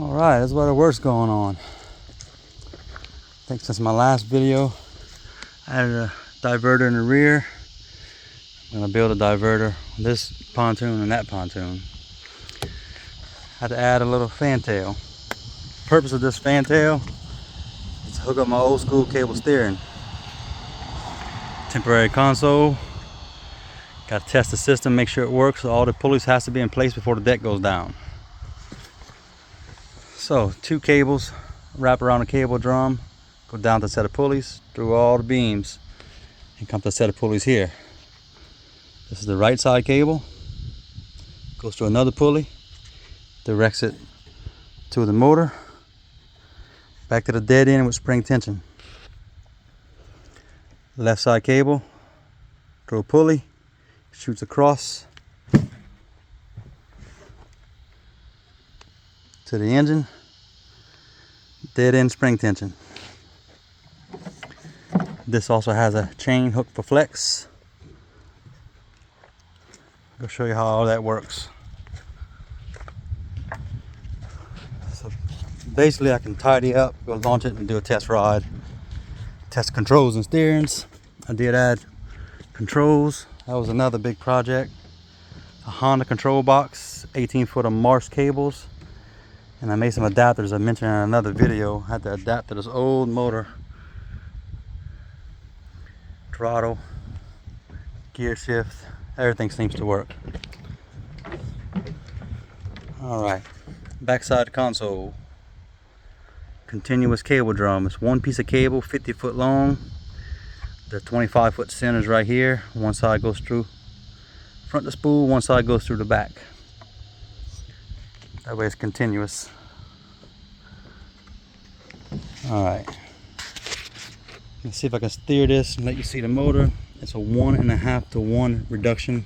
Alright, that's where the work's going on. I think since my last video, I added a diverter in the rear. I'm going to build a diverter on this pontoon and that pontoon. I had to add a little fantail. The purpose of this fantail is to hook up my old school cable steering. Temporary console. Got to test the system, make sure it works. All the pulleys has to be in place before the deck goes down. So 2 cables wrap around the cable drum, go down to a set of pulleys, through all the beams, and come to a set of pulleys here. This is the right side cable, goes to another pulley, directs it to the motor, back to the dead end with spring tension. Left side cable, through a pulley, shoots across to the engine, dead end spring tension. This also has a chain hook for flex. I'll show you how all that works. So basically I can tidy up, go launch it and do a test ride. Test controls and steerings. I did add controls. That was another big project. A Honda control box, 18-foot of Mars cables. And I made some adapters I mentioned in another video. I had to adapt to this old motor. Throttle, gear shift, everything seems to work. Alright, backside console. Continuous cable drum. It's one piece of cable, 50-foot long. The 25-foot centers right here. One side goes through front of the spool, one side goes through the back. That way it's continuous. Alright. Let's see if I can steer this and let you see the motor. It's a 1.5 to 1 reduction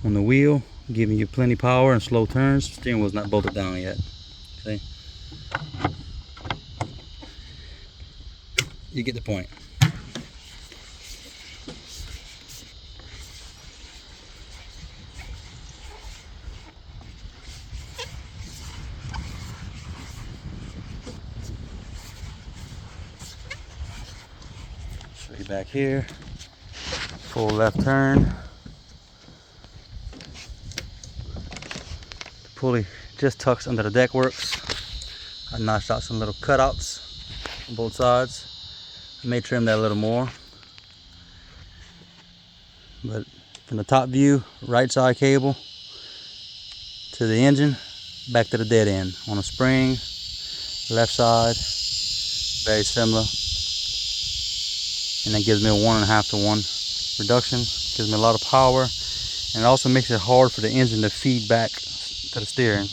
on the wheel, giving you plenty power and slow turns. Steering wheel's not bolted down yet. See? You get the point. Show you back here. Full left turn. The pulley just tucks under the deck works. I notched out some little cutouts on both sides. I may trim that a little more. But from the top view, right side cable to the engine, back to the dead end on a spring. Left side, very similar. And that gives me a 1.5 to 1 reduction. Gives me a lot of power, and it also makes it hard for the engine to feed back to the steering,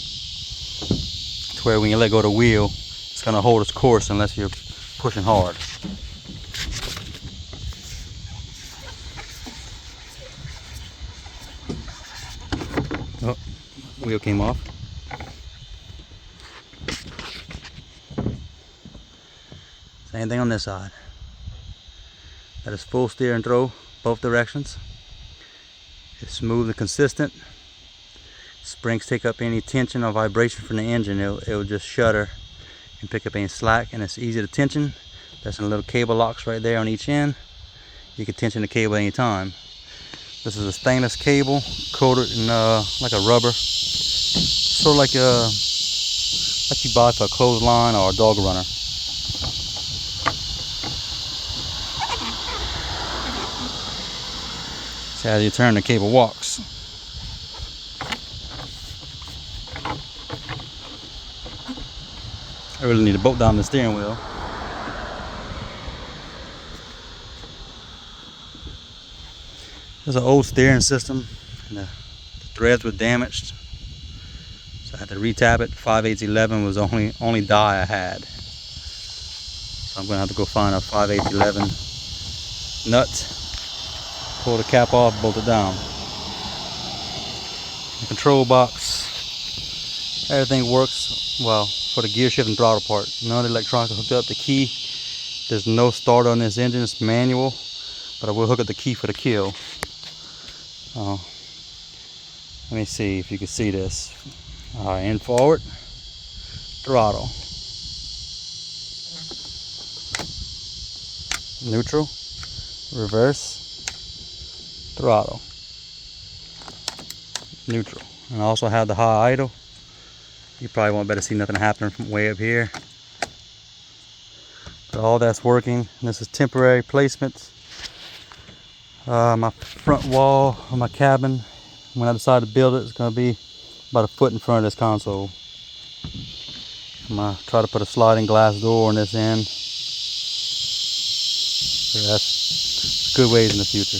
to where when you let go of the wheel, it's going to hold its course unless you're pushing hard. Oh, wheel came off. Same thing on this side. That is full steer and throw, both directions. It's smooth and consistent. Springs take up any tension or vibration from the engine. It'll just shudder and pick up any slack, and it's easy to tension. There's some little cable locks right there on each end. You can tension the cable anytime. This is a stainless cable coated in like a rubber, sort of like you buy for a clothesline or a dog runner. See how you turn, the cable walks. I really need to bolt down the steering wheel. There's an old steering system, and the threads were damaged, so I had to retap it. 5/811 was the only die I had, so I'm gonna have to go find a 5/811 nut. Pull the cap off, bolt it down. The control box, everything works well for the gear shift and throttle part. None of the electronics are hooked up. The key, there's no starter on this engine, it's manual, but I will hook up the key for the kill. Let me see if you can see this. Alright, in forward, throttle. Neutral, reverse, throttle, neutral. And I also have the high idle. You probably won't better see nothing happening from way up here. But all that's working. And this is temporary placements. My front wall of my cabin, when I decide to build it, it's going to be about a foot in front of this console. I'm going to try to put a sliding glass door on this end. So that's good ways in the future.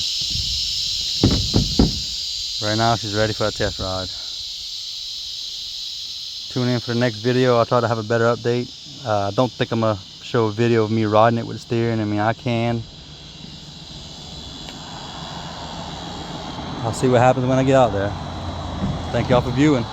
Right now she's ready for a test ride. Tune in for the next video. I'll try to have a better update. I don't think I'm going to show a video of me riding it with the steering. I mean, I can. I'll see what happens when I get out there. Thank y'all for viewing.